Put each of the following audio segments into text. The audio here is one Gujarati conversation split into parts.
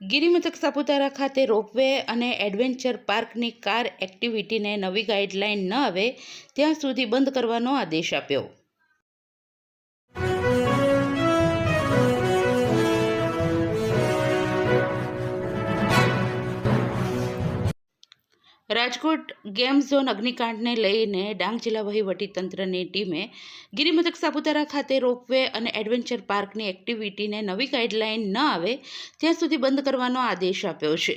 ગિરિમથક સાપુતારા ખાતે રોપવે અને એડવેન્ચર પાર્કની કાર એક્ટિવિટીને નવી ગાઈડલાઇન ન આવે ત્યાં સુધી બંધ કરવાનો આદેશ આપ્યો. રાજકોટ ગેમ ઝોન અગ્નિકાંડને લઈને ડાંગ જિલ્લા વહીવટીતંત્રની ટીમે ગિરિમથક સાપુતારા ખાતે રોપવે અને એડવેન્ચર પાર્કની એક્ટિવિટીને નવી ગાઈડલાઇન ન આવે ત્યાં સુધી બંધ કરવાનો આદેશ આપ્યો છે.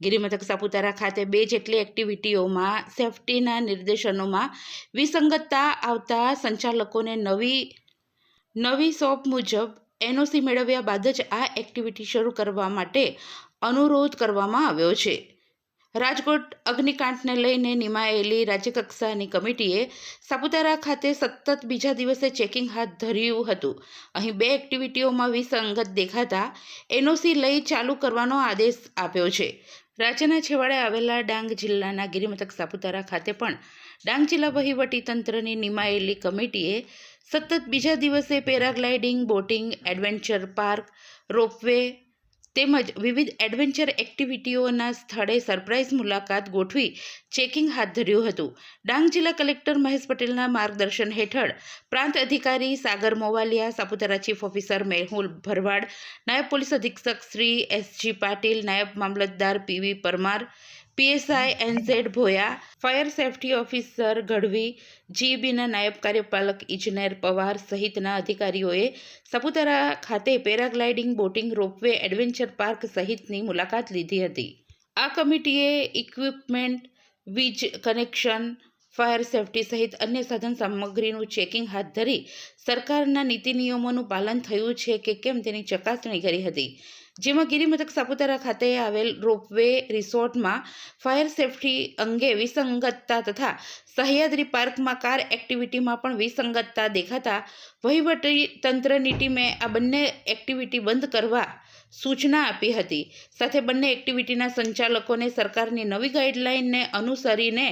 ગિરિમથક સાપુતારા ખાતે 2 જેટલી એક્ટિવિટીઓમાં સેફટીના નિર્દેશનોમાં વિસંગતતા આવતા સંચાલકોને નવી શોપ મુજબ એનઓસી મેળવ્યા બાદ જ આ એક્ટિવિટી શરૂ કરવા માટે અનુરોધ કરવામાં આવ્યો છે. રાજકોટ અગ્નિકાંડને લઈને નિમાયેલી રાજ્યકક્ષાની કમિટીએ સાપુતારા ખાતે સતત બીજા દિવસે ચેકિંગ હાથ ધર્યું હતું. અહીં 2 એક્ટિવિટીઓમાં વિસંગત દેખાતા એનઓસી લઈ ચાલુ કરવાનો આદેશ આપ્યો છે. રાજ્યના છેવાડે આવેલા ડાંગ જિલ્લાના ગિરિમથક સાપુતારા ખાતે પણ ડાંગ જિલ્લા વહીવટીતંત્રની નિમાયેલી કમિટીએ સતત બીજા દિવસે paragliding, boating, adventure park, ropeway તેમજ વિવિધ એડવેન્ચર એક્ટિવિટીઓના સ્થળે સરપ્રાઇઝ મુલાકાત ગોઠવી ચેકિંગ હાથ ધર્યું હતું. ડાંગ જિલ્લા કલેક્ટર મહેશ પટેલના માર્ગદર્શન હેઠળ પ્રાંત અધિકારી સાગર મોવાલિયા, સાપુતારા ચીફ ઓફિસર મેહુલ ભરવાડ, નાયબ પોલીસ અધિક્ષક શ્રી એસજી પાટીલ, નાયબ મામલતદાર PV Parmar, PSI NZ Bhoya, fire safety officer Gadhvi, જીઈબીના નાયબ કાર્યપાલક ઇજનેર પવાર સહિતના અધિકારીઓએ સાપુતારા ખાતે paragliding, boating, ropeway, adventure park સહિતની મુલાકાત લીધી હતી. આ કમિટીએ ઇક્વિપમેન્ટ, વીજ કનેક્શન, ફાયર સેફટી સહિત અન્ય સાધન સામગ્રીનું ચેકિંગ હાથ ધરી સરકારના નીતિ નિયમોનું પાલન થયું છે કે કેમ તેની ચકાસણી કરી હતી. જેમાં ગિરિમથક સાપુતારા ખાતે આવેલ રોપવે રિસોર્ટમાં ફાયર સેફટી અંગે વિસંગતતા તથા સહ્યાદ્રી પાર્કમાં કાર એક્ટિવિટીમાં પણ વિસંગતતા દેખાતા વહીવટીતંત્રની ટીમે આ બંને એક્ટિવિટી બંધ કરવા સૂચના આપી હતી. સાથે બંને એક્ટિવિટીના સંચાલકોને સરકારની નવી ગાઈડલાઇનને અનુસરીને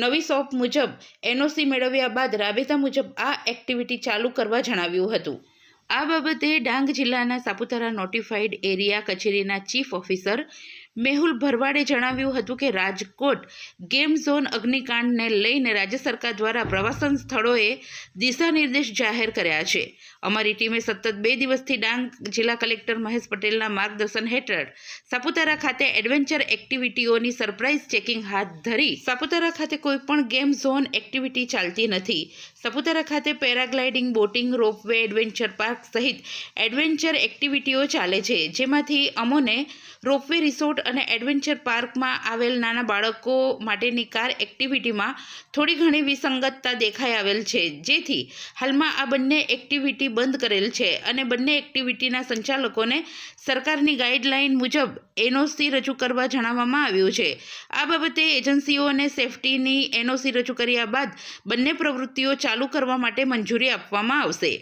નવી શોપ મુજબ એનઓસી મેળવ્યા બાદ રાબેતા મુજબ આ એક્ટિવિટી ચાલુ કરવા જણાવ્યું હતું. આ બાબતે ડાંગ જિલ્લાના સાપુતારા નોટિફાઈડ એરિયા કચેરીના ચીફ ઓફિસર મેહુલ ભરવાડે જણાવ્યું હતું કે રાજકોટ ગેમ ઝોન અગ્નિકાંડને લઈને રાજ્ય સરકાર દ્વારા પ્રવાસન સ્થળોએ દિશા નિર્દેશ જાહેર કર્યા છે. અમારી ટીમે સતત 2 દિવસથી ડાંગ જિલ્લા કલેક્ટર મહેશ પટેલના માર્ગદર્શન હેઠળ સાપુતારા ખાતે એડવેન્ચર એક્ટિવિટીઓની સરપ્રાઇઝ ચેકિંગ હાથ ધરી. સાપુતારા ખાતે કોઈ પણ ગેમ ઝોન એક્ટિવિટી ચાલતી નથી. સાપુતારા ખાતે paragliding, boating, ropeway, adventure park સહિત એડવેન્ચર એક્ટિવિટીઓ ચાલે છે. જેમાંથી અમોને રોપવે રિસોર્ટ અને એડવેન્ચર પાર્કમાં આવેલ નાના બાળકો માટેની કાર એક્ટિવિટીમાં થોડી ઘણી વિસંગતતા દેખાઈ આવેલ છે. જેથી હાલમાં આ બંને એક્ટિવિટી બંધ કરેલ છે અને બંને એક્ટિવિટીના સંચાલકોને સરકારની ગાઈડલાઇન મુજબ એનઓસી રજૂ કરવા જણાવવામાં આવ્યું છે. આ બાબતે એજન્સીઓને સેફટીની એનઓસી રજૂ કર્યા બાદ બંને પ્રવૃત્તિઓ ચાલુ કરવા માટે મંજૂરી આપવામાં આવશે.